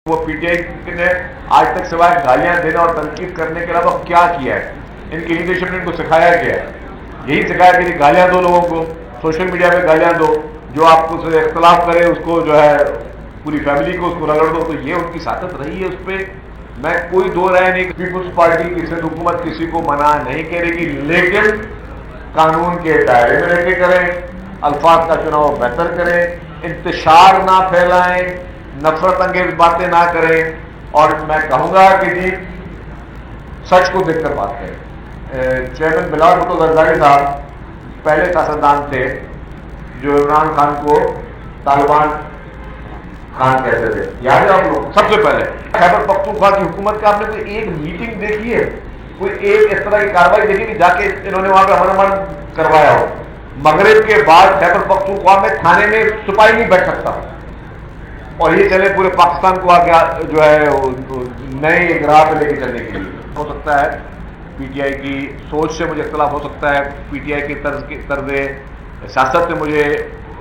وہ P T I نے آج تک سوائے گالیاں دینا اور تنقید کرنے کے علاوہ کیا کیا ہے؟ ان کی لیڈرشپ نے ان کو سکھایا کیا ہے؟ یہی سکھایا کہ گالیاں دو لوگوں کو، سوشل میڈیا پہ گالیاں دو، جو آپ کو سے اختلاف کرے اس کو جو ہے پوری فیملی کو اس کو رگڑ دو. تو یہ ان کی طاقت رہی ہے. اس پہ میں کوئی دو رائے نہیں. پیپلز پارٹی کی سندھ حکومت کسی کو منع نہیں کرے گی، لیکن قانون کے دائرے میں رہ کے کریں، الفاظ کا چناؤ بہتر کریں، انتشار نہ پھیلائیں، نفرت انگیز باتیں نہ کریں. اور میں کہوں گا کہ جی سچ کو دیکھ کر بات کریں. چیئرمین بلال بھٹو زرداری صاحب پہلے سیاستدان تھے جو عمران خان کو طالبان خان کہتے تھے، یاد ہے آپ لوگ؟ سب سے پہلے خیبر پختونخوا کی حکومت کا آپ نے کوئی ایک میٹنگ دیکھی ہے، کوئی ایک اس طرح کی کارروائی دیکھی کہ جا کے انہوں نے وہاں پہ امن کروایا ہو؟ مغرب کے بعد خیبر پختونخوا میں تھانے میں سپاہی نہیں بیٹھ سکتا، اور یہ چلے پورے پاکستان کو آگے جو ہے نئے راہ پہ لے کے چلنے کے لیے. ہو سکتا ہے پی ٹی آئی کی سوچ سے مجھے اختلاف ہو سکتا ہے، پی ٹی آئی کی طرز سیاست سے مجھے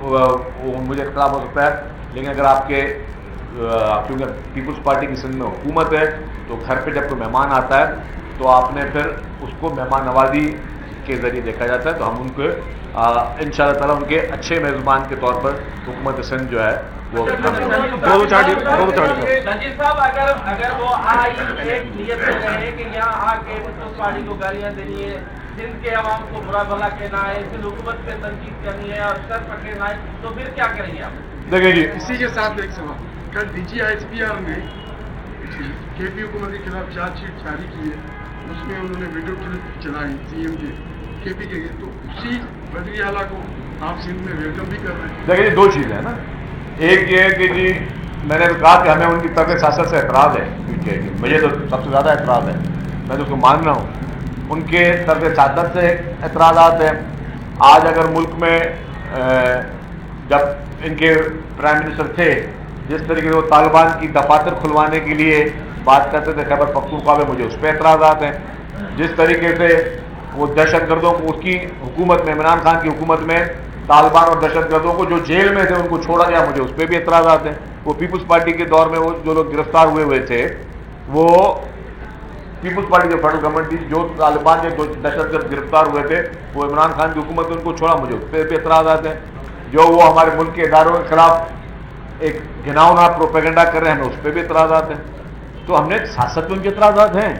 اختلاف ہو سکتا ہے، لیکن اگر آپ کے کیونکہ پیپلز پارٹی کی سندھ میں حکومت ہے تو گھر پہ جب کوئی مہمان آتا ہے تو آپ نے پھر اس کو مہمان نوازی کے ذریعے دیکھا جاتا ہے. تو ہم ان کو ان شاء اللہ تعالیٰ ان کے اچھے میزبان کے طور پر حکومت سندھ جو ہے وہ نذیر صاحب اگر وہ ایک نیت سے رہے کہ یہاں آ کے پیپلز پارٹی کو گالیاں دینی ہے، سندھ کے عوام کو برا بھلا کہنا ہے، سندھ حکومت پہ تنقید کرنی ہے اور سر پکڑنا ہے، تو پھر کیا کریں گے آپ؟ دیکھیں جی اسی کے ساتھ ایک سوال، کل D G S P R نے کے پی حکومت کے خلاف چارج شیٹ جاری کی ہے، اس میں انہوں نے ویڈیو کلپ چلائی سی ایم کے پی کے، تو اسی بدری اعلیٰ کو آپ سندھ میں ویلکم بھی کر رہے ہیں. دیکھیں جی دو چیزیں ہیں نا، ایک یہ ہے کہ جی میں نے کہا کہ ہمیں ان کی طرف سیاست سے اعتراض ہے، مجھے تو سب سے زیادہ اعتراض ہے، میں تو اس کو مان رہا ہوں. ان کے طرف سیاست سے اعتراضات ہیں. آج اگر ملک میں جب ان کے پرائم منسٹر تھے جس طریقے سے وہ طالبان کی دفاتر کھلوانے کے لیے بات کرتے تھے خیبر پختونخوا میں، مجھے اس پہ اعتراضات ہیں. جس طریقے سے وہ دہشت گردوں کو اس کی حکومت میں، عمران خان کی حکومت میں طالبان اور دہشت گردوں کو جو جیل میں تھے ان کو چھوڑا گیا، مجھے اس پہ بھی اعتراضات ہیں. وہ پیپلز پارٹی کے دور میں وہ جو لوگ گرفتار ہوئے تھے، وہ پیپلز پارٹی جو فیڈرل گورنمنٹ تھی، جو طالبان کے دہشت گرد گرفتار ہوئے تھے وہ عمران خان کی حکومت نے ان کو چھوڑا، مجھے اس پہ بھی اعتراضات ہیں. جو وہ ہمارے ملک کے اداروں کے خلاف ایک گھناؤنا پروپیگنڈا کر رہے ہیں، ہمیں اس پہ بھی اعتراضات ہیں. تو ہم نے سیاست میں ان کے اعتراضات ہیں.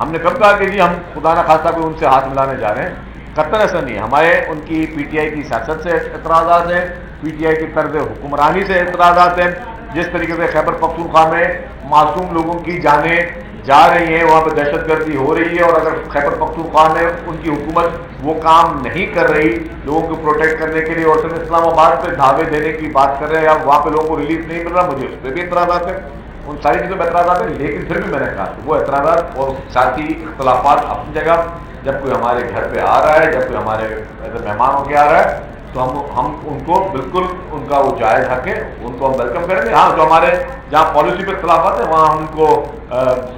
ہم نے کب کہا کہ جی ہم خدا نہ خواستہ کوئی ان سے ہاتھ ملانے جا رہے ہیں؟ قطر ایسا نہیں ہے. ہمارے ان کی پی ٹی آئی کی سیاست سے اعتراضات ہیں، پی ٹی آئی کی طرز حکمرانی سے اعتراضات ہیں. جس طریقے سے خیبر پختونخوا میں معصوم لوگوں کی جانیں جا رہی ہیں، وہاں پہ دہشت گردی ہو رہی ہے، اور اگر خیبر پختونخوا میں ان کی حکومت وہ کام نہیں کر رہی لوگوں کو پروٹیکٹ کرنے کے لیے، اور صرف اسلام آباد پہ دھاوے دینے کی بات کر رہے ہیں یا وہاں پہ لوگوں کو ریلیف نہیں مل رہا، مجھے اس پہ بھی اعتراضات ہیں. ان ساری چیزوں پہ اعتراضات ہیں. لیکن پھر بھی میں نے کہا وہ اعتراضات اور ساتھی اختلافات اپنی جگہ. جب کوئی ہمارے گھر پہ آ رہا ہے، جب کوئی ہمارے ایسے مہمان ہو کے آ رہا ہے تو ہم ان کو بالکل ان کا وہ جائز حق ہے، ان کو ہم ویلکم کریں گے. ہاں جو ہمارے جہاں پالیسی پہ اختلافات ہیں وہاں ہم ان کو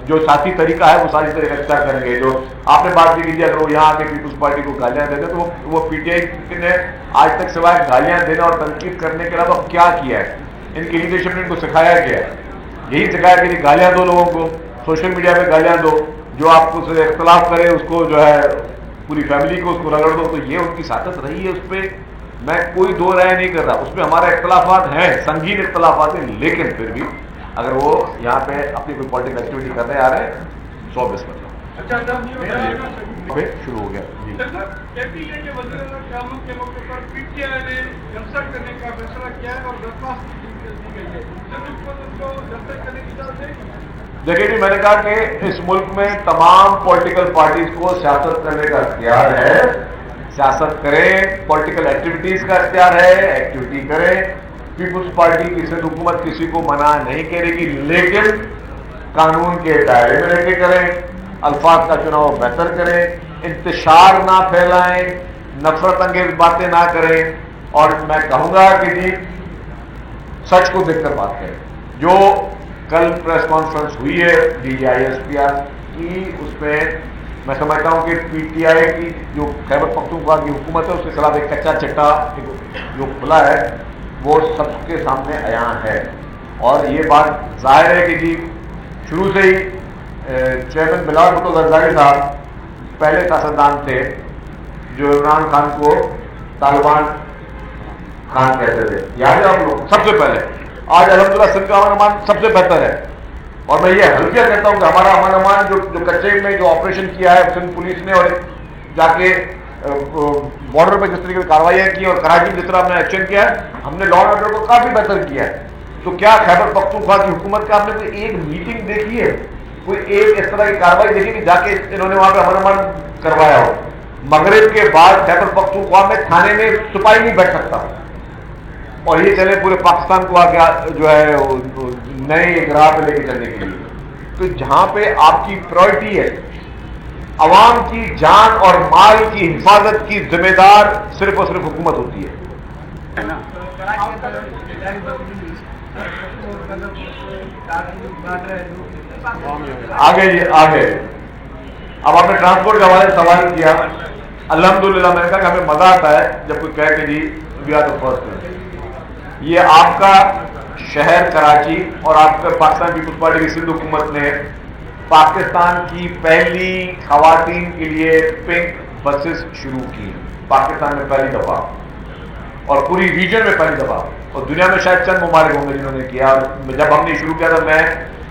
جو ساتھی طریقہ ہے وہ ساری طریقہ اختیار کریں گے. جو آپ نے بات کی اگر وہ یہاں آ کے پیپلز پارٹی کو گالیاں دیتے تو وہ پی ٹی آئی نے آج تک سوائے گالیاں دینا اور تنقید کرنے کے علاوہ کیا کیا ہے؟ ان کی لیڈرشپ نے ان کو سکھایا کیا ہے؟ یہی سکھایا کہ گالیاں دو لوگوں کو، سوشل میڈیا پہ گالیاں دو، جو آپ کو سے اختلاف کرے اس کو جو ہے پوری فیملی کو اس کو رگڑ دو. تو یہ ان کی طاقت رہی ہے. اس پہ میں کوئی دو رائے نہیں کر رہا. اس پہ ہمارے اختلافات ہیں، سنگین اختلافات ہیں، لیکن پھر بھی اگر وہ یہاں پہ اپنی کوئی پولیٹیکل ایکٹیویٹی کرنے آ رہے ہیں 100 شروع ہو گیا. دیکھیے جی میں نے کہا کہ اس ملک میں تمام پولیٹیکل پارٹیز کو سیاست کرنے کا اختیار ہے. سیاست کریں، پولیٹیکل ایکٹیویٹیز کا اختیار ہے، ایکٹیویٹی کریں. پیپلز پارٹی کی سندھ حکومت کسی کو منع نہیں کرے گی، لیکن قانون کے دائرے میں رہ کے کریں، الفاظ کا چناؤ بہتر کریں، انتشار نہ پھیلائیں، نفرت انگیز باتیں نہ کریں. اور میں کہوں گا کہ جی سچ کو دیکھ کر بات کریں. جو کل پریس کانفرنس ہوئی ہے D G I S P R کی، اس میں میں سمجھتا ہوں کہ پی ٹی آئی کی جو خیبر پختونخوا کی حکومت ہے اس کے خلاف ایک کچا چٹا جو کھلا ہے وہ سب کے سامنے عیاں ہے. اور یہ بات ظاہر ہے کہ جی شروع سے ہی چیئرمین بلال بھٹو زرداری صاحب پہلے سیاستدان تھے جو عمران خان کو طالبان خان کہتے تھے، یاد ہے آپ لوگ؟ سب سے پہلے. آج الحمدللہ سندھ کا امن امان سب سے بہتر ہے، اور میں یہ حلفیہ کہتا ہوں کہ ہمارا امن امان جو کچے میں جو آپریشن کیا ہے سندھ پولیس نے، اور جا کے بارڈر پہ جس طریقے سے کارروائیاں کی اور کراچی میں جس طرح ہم نے ایکشن کیا ہے، ہم نے لا اینڈ آرڈر کو کافی بہتر کیا ہے. تو کیا خیبر پختونخوا کی حکومت کا آپ نے کوئی ایک میٹنگ دیکھی ہے، کوئی ایک اس طرح کی کارروائی دیکھی کہ جا کے انہوں نے وہاں پہ امن امان کروایا ہو؟ مغرب کے بعد خیبر پختونخوا میں تھانے میں سپاہی نہیں بیٹھ سکتا، اور یہ چلے پورے پاکستان کو آگے جو ہے نئے ایک راہ پہ لے کے چلنے کے لیے. تو جہاں پہ آپ کی پرائرٹی ہے عوام کی جان اور مال کی حفاظت کی ذمہ دار صرف اور صرف حکومت ہوتی ہے. آگے جی آگے. اب آپ نے ٹرانسپورٹ کے حوالے سے سوال کیا. الحمدللہ میں نے کہا کہ ہمیں مزہ آتا ہے جب کوئی کہے کہ جی وی آر دی فرسٹ. یہ آپ کا شہر کراچی اور آپ کا پاکستان پیپلز پارٹی کی سندھ حکومت نے پاکستان کی پہلی خواتین کے لیے پنک بسز شروع کی، پاکستان میں پہلی دفعہ اور پوری ریجن میں پہلی دفعہ، اور دنیا میں شاید چند ممالک ہوں گے جنہوں نے کیا. جب ہم نے شروع کیا تھا میں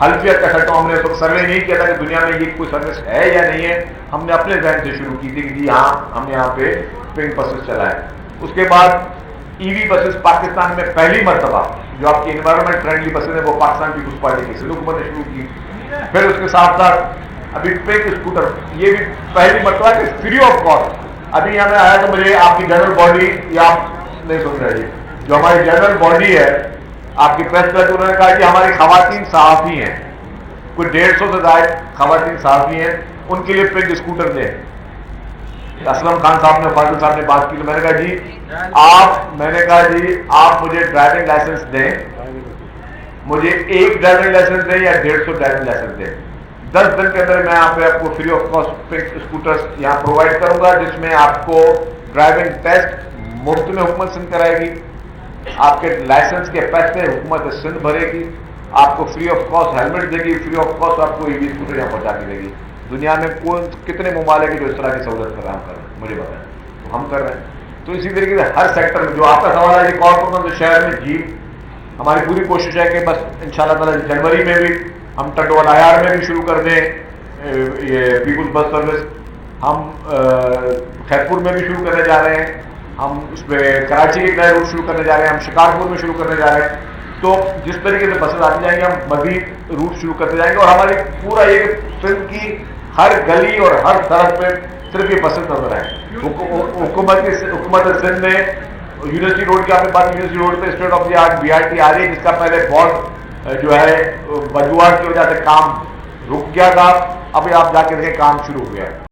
حلفیہ کہہ سکتا ہوں، ہم نے اس وقت سروے نہیں کیا تھا کہ دنیا میں یہ کوئی سروس ہے یا نہیں ہے، ہم نے اپنے ذہن سے شروع کی تھی کہ جی ہاں ہم یہاں پہ پنک بسز چلائیں. اس کے بعد ای وی بسز پاکستان میں پہلی مرتبہ جو آپ کی انوائرمنٹ فرینڈلی بسز ہیں وہ پاکستان پیپلز پارٹی کی سندھ حکومت نے شروع کی. پھر اس کے ساتھ ساتھ ابھی پنک اسکوٹر یہ بھی پہلی مرتبہ کہ فری آف کاسٹ. ابھی یہاں میں آیا تو مجھے آپ کی جنرل باڈی یا آپ نہیں سن رہے جو ہماری جنرل باڈی ہے آپ کی پریس کلب، انہوں نے کہا کہ ہماری خواتین صحافی ہیں، کوئی 150 سے زائد خواتین صحافی ہیں، ان کے لیے پنک اسکوٹر دیں. اسلم خان صاحب نے فاضل صاحب نے بات کی تو میں نے کہا جی آپ مجھے ڈرائیونگ لائسنس دیں، مجھے ایک ڈرائیونگ لائسنس دیں یا 150 ڈرائیونگ لائسنس دیں. 10 دن کے اندر میں یہاں پہ آپ کو free of cost pink scooters یہاں پرووائڈ کروں گا، جس میں آپ کو ڈرائیونگ ٹیسٹ مفت میں حکومت سندھ کرائے گی، آپ کے لائسنس کے پیسے حکومت سندھ بھرے گی، آپ کو فری آف کاسٹ ہیلمٹ دے گی، فری آف کاسٹ آپ کو ای وی اسکوٹر یہاں پہنچا کے دے گی. دنیا میں کتنے ممالک ہیں جو اس طرح کی سہولت فراہم کر رہے ہیں؟ مجھے بتائیں. تو ہم کر رہے ہیں. تو اسی طریقے سے ہر سیکٹر میں جو آپ کا سوال ہے کون شہر میں جی ہماری پوری کوشش ہے کہ بس ان شاء اللہ تعالیٰ جنوری میں بھی ہم ٹنڈوال IR میں بھی شروع کر دیں یہ پیپلز بس سروس. ہم خیرپور میں بھی شروع کرنے جا رہے ہیں، ہم اس پہ کراچی کے نئے روٹ شروع کرنے جا رہے ہیں، ہم شکارپور میں شروع کرنے جا رہے ہیں. تو جس طریقے سے بسیں آتی جائیں گے ہم مزید روٹ شروع کرتے جائیں گے، اور ہماری پورا یہ سندھ کی ہر گلی اور ہر سڑک پہ صرف یہ بسیں نظر آئیں. حکومت سندھ میں یونیورسٹی روڈ کی آپ نے بات، یونیورسٹی روڈ پہ state of the art BRT آ رہی ہے، جس کا پہلے بہت جو ہے وجوہات کی وجہ سے کام رک گیا تھا. ابھی آپ جا کے دیکھیں کام شروع ہو گیا ہے.